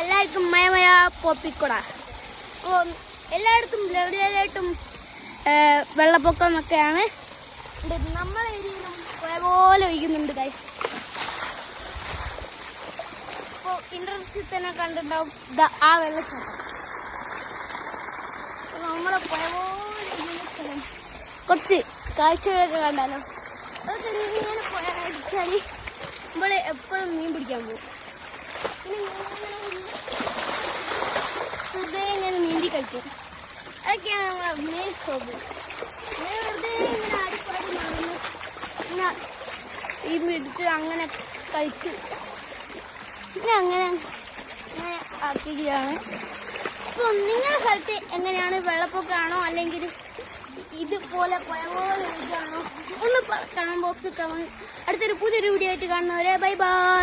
എല്ലാവർക്കും മയമയ പോപ്പിക്കുട. അപ്പോൾ എല്ലായിടത്തും എവിടെയായിട്ടും വെള്ളപ്പൊക്കം ഒക്കെയാണ്. നമ്മുടെ ഏരിയയിലും പോലെ ഒഴിക്കുന്നുണ്ട് ഗൈസ്. ഇപ്പോൾ ഇന്റർനെറ്റിൽ തന്നെ കണ്ടിട്ടുണ്ടാവും ആ വെള്ളച്ചാട്ടം. നമ്മുടെ പോലെ കുറച്ച് കാഴ്ചകളൊക്കെ കണ്ടാലോ. അതൊക്കെ ഇങ്ങനെ പോയാൽ നമ്മൾ എപ്പോഴും മീൻ പിടിക്കാൻ പോകും. വെറുതെ ഇങ്ങനെ നീന്തി കളിക്കും. അതൊക്കെയാണ് നമ്മളെ മെയിൻ ഹോബി. വെറുതെ ഇങ്ങനെ ആടിപ്പാടി നടന്ന് ഇങ്ങനെ ഈ പിടിച്ച് അങ്ങനെ കഴിച്ച് പിന്നെ അങ്ങനെ ആക്കുകയാണ്. അപ്പോൾ നിങ്ങളുടെ സ്ഥലത്ത് എങ്ങനെയാണ്? വെള്ളപ്പൊക്കമാണോ അല്ലെങ്കിൽ ഇതുപോലെ പോലെ ഇതാണോ? ഒന്ന് കമന്റ് ബോക്സിൽ കമന്റ്. അടുത്തൊരു പുതിയൊരു വീഡിയോ ആയിട്ട് കാണുന്നവരെ ബൈ ബൈ.